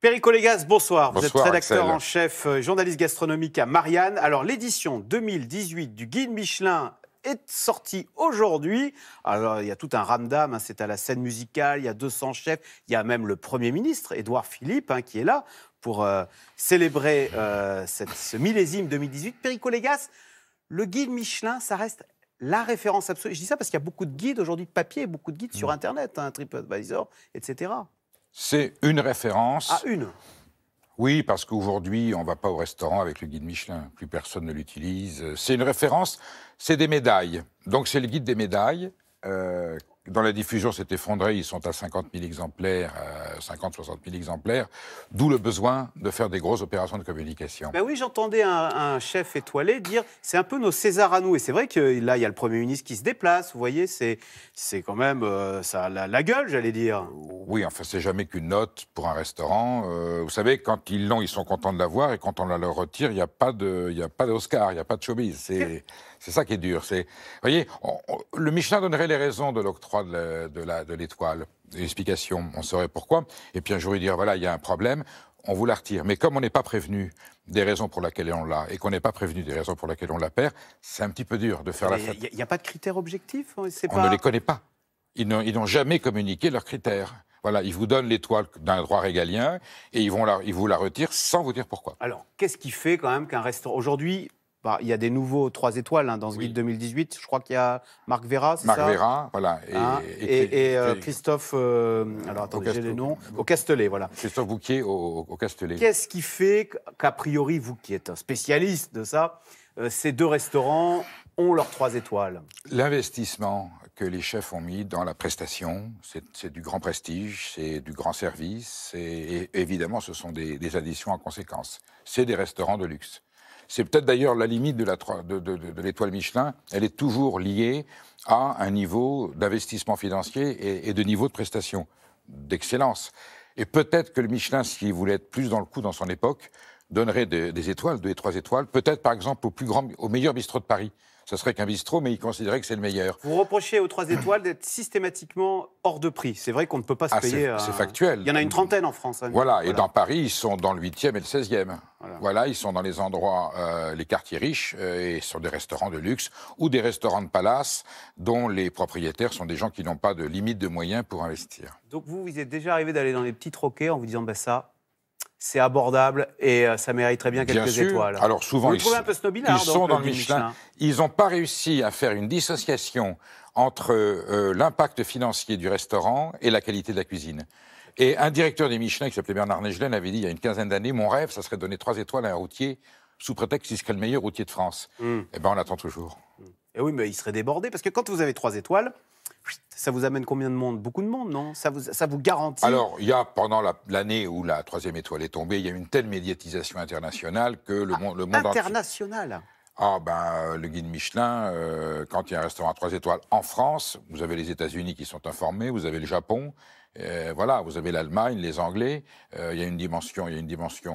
Perico Légas, bonsoir. Vous Bonsoir, êtes rédacteur Axel. en chef, journaliste gastronomique à Marianne. Alors, l'édition 2018 du Guide Michelin est sortie aujourd'hui. Alors, il y a tout un ramdam, hein, c'est à la scène musicale, il y a 200 chefs, il y a même le Premier ministre, Édouard Philippe, hein, qui est là pour célébrer ce millésime 2018. Perico Légas, le Guide Michelin, ça reste la référence absolue. Je dis ça parce qu'il y a beaucoup de guides aujourd'hui de papier, beaucoup de guides sur Internet, hein, TripAdvisor, etc. C'est une référence. Ah, une. Oui, parce qu'aujourd'hui, on ne va pas au restaurant avec le guide Michelin. Plus personne ne l'utilise. C'est une référence, c'est des médailles. Donc c'est le guide des médailles. Dans la diffusion, c'est effondré. Ils sont à 50 000 exemplaires, 50-60 000 exemplaires. D'où le besoin de faire des grosses opérations de communication. Ben oui, j'entendais un chef étoilé dire c'est un peu nos Césars à nous. Et c'est vrai que là, il y a le Premier ministre qui se déplace. Vous voyez, c'est quand même ça a la gueule, j'allais dire. Oui, enfin, c'est jamais qu'une note pour un restaurant. Vous savez, quand ils l'ont, ils sont contents de l'avoir. Et quand on la leur retire, il n'y a pas d'Oscar, il n'y a pas de showbiz. C'est ça qui est dur. Vous voyez, le Michelin donnerait les raisons de l'octroi de l'étoile. L'explication, on saurait pourquoi. Et puis un jour, il dirait, voilà, il y a un problème, on vous la retire. Mais comme on n'est pas prévenu des raisons pour lesquelles on l'a, et qu'on n'est pas prévenu des raisons pour lesquelles on la perd, c'est un petit peu dur de faire la fête. Il n'y a pas de critères objectifs, On ne les connaît pas. Ils n'ont jamais communiqué leurs critères. Voilà, ils vous donnent l'étoile d'un droit régalien, et ils vous la retirent sans vous dire pourquoi. Alors, qu'est-ce qui fait quand même qu'un restaurant... Aujourd'hui, il y a des nouveaux 3 étoiles hein, dans ce Oui. guide 2018. Je crois qu'il y a Marc Vera, c'est ça? Marc Vera, voilà. Et Christophe, alors attendez, j'ai les noms, au Castellet, voilà. Christophe Bouquier au Castellet. Qu'est-ce qui fait qu'a priori, vous qui êtes un spécialiste de ça, ces 2 restaurants ont leurs 3 étoiles? L'investissement que les chefs ont mis dans la prestation, c'est du grand prestige, c'est du grand service, et évidemment, ce sont des additions en conséquence. C'est des restaurants de luxe. C'est peut-être d'ailleurs la limite de l'étoile Michelin, elle est toujours liée à un niveau d'investissement financier et de niveau de prestation, d'excellence. Et peut-être que le Michelin, s'il voulait être plus dans le coup dans son époque, donnerait des étoiles, 2 et 3 étoiles, peut-être par exemple au meilleur bistrot de Paris. Ce serait qu'un bistrot, mais il considérait que c'est le meilleur. Vous reprochez aux 3 étoiles d'être systématiquement hors de prix. C'est vrai qu'on ne peut pas se payer... C'est factuel. Il y en a une trentaine en France. Hein, voilà, et dans Paris, ils sont dans le 8e et le 16e. Voilà, ils sont dans les endroits, les quartiers riches, et sur des restaurants de luxe ou des restaurants de palace dont les propriétaires sont des gens qui n'ont pas de limite de moyens pour investir. Donc vous êtes déjà arrivé d'aller dans les petits troquets en vous disant ça, c'est abordable et ça mériterait bien quelques étoiles. Alors souvent, vous trouvez un peu snobinard, ils sont dans le Michelin. Ils n'ont pas réussi à faire une dissociation entre l'impact financier du restaurant et la qualité de la cuisine. Et un directeur des Michelin qui s'appelait Bernard Negelen avait dit il y a une quinzaine d'années, mon rêve, ça serait de donner 3 étoiles à un routier sous prétexte qu'il serait le meilleur routier de France. Eh bien, on attend toujours. Et oui, mais il serait débordé parce que quand vous avez 3 étoiles, ça vous amène combien de monde? Beaucoup de monde, non? Ça vous garantit? Alors, il y a, pendant l'année où la 3e étoile est tombée, il y a une telle médiatisation internationale que le monde international. Le guide Michelin, quand il y a un restaurant à 3 étoiles en France, vous avez les États-Unis qui sont informés, vous avez le Japon, vous avez l'Allemagne, les Anglais, il y a une dimension.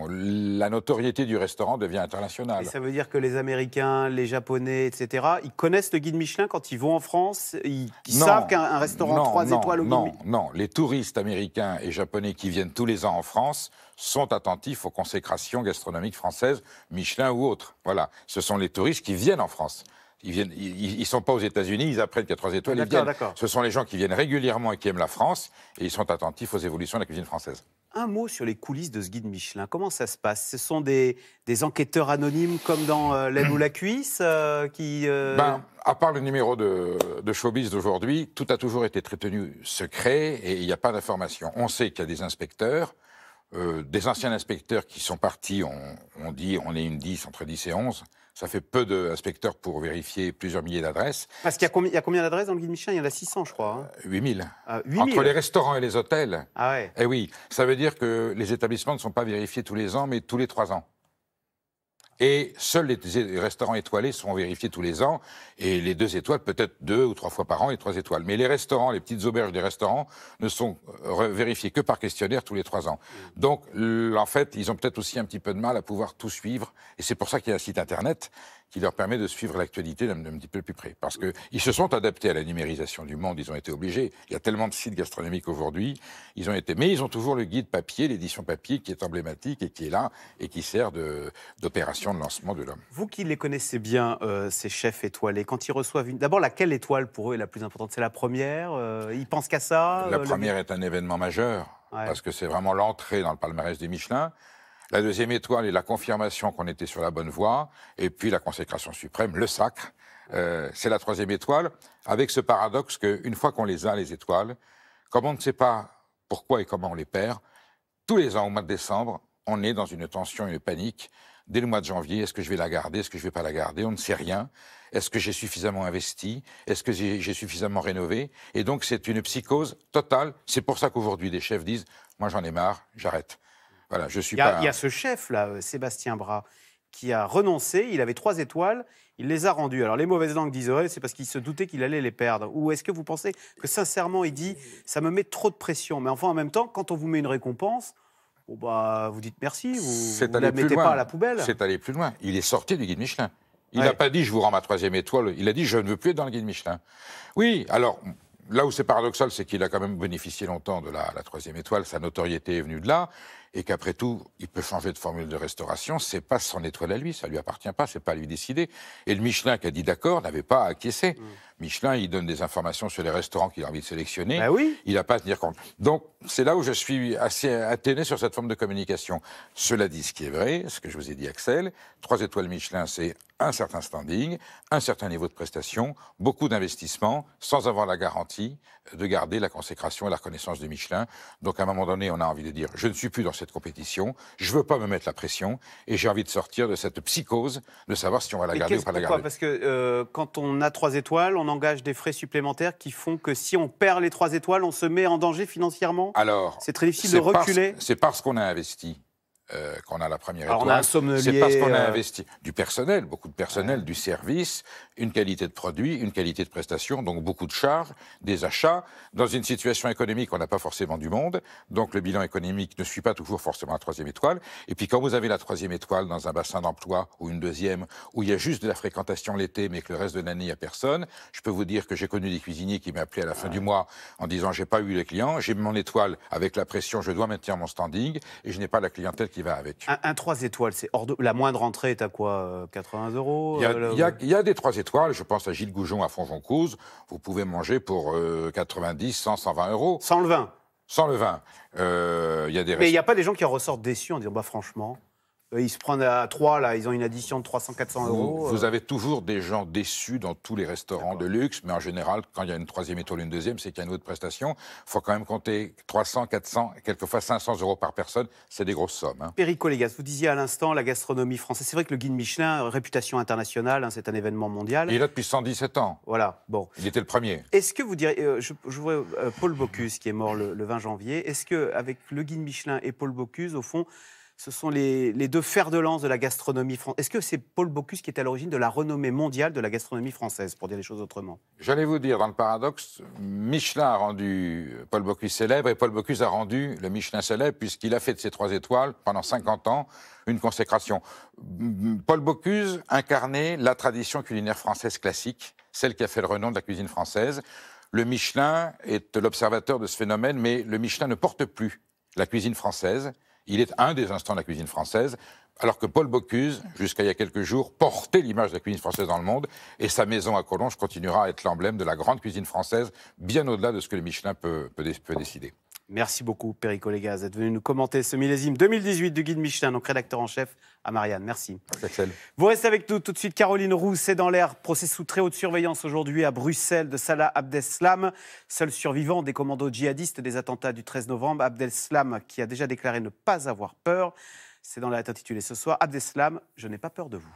La notoriété du restaurant devient internationale. Et ça veut dire que les Américains, les Japonais, etc., ils connaissent le guide Michelin quand ils vont en France? Ils savent qu'un restaurant 3 étoiles au guide Michelin... Non, les touristes américains et japonais qui viennent tous les ans en France sont attentifs aux consécrations gastronomiques françaises, Michelin ou autres. Voilà, ce sont les touristes qui viennent en France. Ils ne sont pas aux États-Unis, ils apprennent qu'il y a 3 étoiles, ils viennent. Ce sont les gens qui viennent régulièrement et qui aiment la France, et ils sont attentifs aux évolutions de la cuisine française. Un mot sur les coulisses de ce guide Michelin. Comment ça se passe? Ce sont des enquêteurs anonymes comme dans L'aile ou la cuisse qui... À part le numéro de Showbiz d'aujourd'hui, tout a toujours été très tenu secret et il n'y a pas d'information. On sait qu'il y a des inspecteurs, des anciens inspecteurs qui sont partis, on dit on est entre 10 et 11. Ça fait peu d'inspecteurs pour vérifier plusieurs milliers d'adresses. Parce qu'il y a combien d'adresses dans le guide Michelin? Il y en a 600, je crois. 8000. 8000. Entre les restaurants et les hôtels. Ah ouais. Eh oui, ça veut dire que les établissements ne sont pas vérifiés tous les ans, mais tous les 3 ans. Et seuls les restaurants étoilés sont vérifiés tous les ans, et les 2 étoiles peut-être 2 ou 3 fois par an, les 3 étoiles. Mais les restaurants, les petites auberges des restaurants, ne sont vérifiés que par questionnaire tous les 3 ans. Donc, en fait, ils ont peut-être aussi un petit peu de mal à pouvoir tout suivre, et c'est pour ça qu'il y a un site internet qui leur permet de suivre l'actualité d'un petit peu plus près. Parce qu'ils se sont adaptés à la numérisation du monde, ils ont été obligés. Il y a tellement de sites gastronomiques aujourd'hui, mais ils ont toujours le guide papier, l'édition papier qui est emblématique et qui est là et qui sert d'opération de lancement de l'homme. Vous qui les connaissez bien, ces chefs étoilés, quand ils reçoivent d'abord, laquelle étoile pour eux est la plus importante? C'est la première? Ils pensent qu'à ça? La première est un événement majeur, parce que c'est vraiment l'entrée dans le palmarès des Michelin. La deuxième étoile est la confirmation qu'on était sur la bonne voie, et puis la consécration suprême, le sacre. C'est la troisième étoile, avec ce paradoxe qu'une fois qu'on les a, les étoiles, comme on ne sait pas pourquoi et comment on les perd, tous les ans au mois de décembre, on est dans une tension, une panique. Dès le mois de janvier, est-ce que je vais la garder, est-ce que je ne vais pas la garder? On ne sait rien. Est-ce que j'ai suffisamment investi? Est-ce que j'ai suffisamment rénové? Et donc c'est une psychose totale. C'est pour ça qu'aujourd'hui des chefs disent « moi j'en ai marre, j'arrête ». Voilà, je suis pas... Il y a ce chef-là, Sébastien Bras, qui a renoncé, il avait 3 étoiles, il les a rendues. Alors les mauvaises langues disent ouais, c'est parce qu'il se doutait qu'il allait les perdre. Ou est-ce que vous pensez que sincèrement il dit ça me met trop de pression? Mais enfin en même temps, quand on vous met une récompense, bon, bah, vous dites merci, vous ne la mettez pas à la poubelle. C'est aller plus loin. Il est sorti du guide Michelin. Il n'a pas dit je vous rends ma 3e étoile, il a dit je ne veux plus être dans le guide Michelin. Oui, alors... Là où c'est paradoxal, c'est qu'il a quand même bénéficié longtemps de la 3e étoile, sa notoriété est venue de là, et qu'après tout, il peut changer de formule de restauration, c'est pas son étoile à lui, ça lui appartient pas, c'est pas à lui décider. Et le Michelin qui a dit d'accord n'avait pas à acquiescer. Michelin, il donne des informations sur les restaurants qu'il a envie de sélectionner, il n'a pas à tenir compte. Donc, c'est là où je suis assez atténué sur cette forme de communication. Cela dit, ce qui est vrai, ce que je vous ai dit, Axel, 3 étoiles Michelin, c'est un certain standing, un certain niveau de prestation, beaucoup d'investissements, sans avoir la garantie de garder la consécration et la reconnaissance de Michelin. Donc, à un moment donné, on a envie de dire, je ne suis plus dans cette compétition, je ne veux pas me mettre la pression, et j'ai envie de sortir de cette psychose, de savoir si on va la garder ou pas la garder. Parce que quand on a 3 étoiles, on engage des frais supplémentaires qui font que si on perd les 3 étoiles, on se met en danger financièrement? Alors, c'est très difficile de reculer. C'est parce qu'on a investi. Qu'on a la première étoile. On a un sommelier. C'est parce qu'on a investi du personnel, beaucoup de personnel, du service, une qualité de produit, une qualité de prestation, donc beaucoup de charges, des achats. Dans une situation économique, on n'a pas forcément du monde, donc le bilan économique ne suit pas toujours forcément la 3e étoile. Et puis quand vous avez la 3e étoile dans un bassin d'emploi ou une 2e, où il y a juste de la fréquentation l'été, mais que le reste de l'année, il n'y a personne, je peux vous dire que j'ai connu des cuisiniers qui m'appelaient à la fin du mois en disant j'ai pas eu les clients, j'ai mon étoile avec la pression, je dois maintenir mon standing, et je n'ai pas la clientèle qui va avec. Un 3 étoiles, c'est hors de... La moindre entrée est à quoi? 80 €? Il y a des 3 étoiles, je pense à Gilles Goujon à Fonjoncouze, vous pouvez manger pour 90, 100, 120 €. Sans le vin? Sans le vin. Mais il n'y a pas des gens qui en ressortent déçus en disant bah franchement... Ils se prennent à 3, là, ils ont une addition de 300, 400 €. Vous avez toujours des gens déçus dans tous les restaurants de luxe, mais en général, quand il y a une 3e étoile, une 2e, c'est qu'il y a une autre prestation. Il faut quand même compter 300, 400, quelquefois 500 € par personne. C'est des grosses sommes. Hein. Perico Légas, vous disiez à l'instant la gastronomie française. C'est vrai que le guide Michelin, réputation internationale, hein, c'est un événement mondial. Il est là depuis 117 ans. Voilà, bon. Il était le premier. Est-ce que vous diriez, je vois Paul Bocuse qui est mort le 20 janvier, est-ce qu'avec le guide Michelin et Paul Bocuse, au fond, ce sont les 2 fers de lance de la gastronomie française? Est-ce que c'est Paul Bocuse qui est à l'origine de la renommée mondiale de la gastronomie française, pour dire les choses autrement? J'allais vous dire, dans le paradoxe, Michelin a rendu Paul Bocuse célèbre et Paul Bocuse a rendu le Michelin célèbre puisqu'il a fait de ses 3 étoiles, pendant 50 ans, une consécration. Paul Bocuse incarnait la tradition culinaire française classique, celle qui a fait le renom de la cuisine française. Le Michelin est l'observateur de ce phénomène, mais le Michelin ne porte plus la cuisine française. Il est un des instants de la cuisine française, alors que Paul Bocuse, jusqu'à il y a quelques jours, portait l'image de la cuisine française dans le monde, et sa maison à Collonges continuera à être l'emblème de la grande cuisine française, bien au-delà de ce que le Michelin peut décider. Merci beaucoup, Perico Légas, d'être venu nous commenter ce millésime 2018 du guide Michelin, donc rédacteur en chef à Marianne. Merci. Axel. Vous restez avec nous tout de suite. Caroline Roux, c'est dans l'air. Procès sous très haute surveillance aujourd'hui à Bruxelles de Salah Abdeslam, seul survivant des commandos djihadistes des attentats du 13 novembre. Abdeslam qui a déjà déclaré ne pas avoir peur. C'est dans l'air intitulé ce soir. Abdeslam, je n'ai pas peur de vous.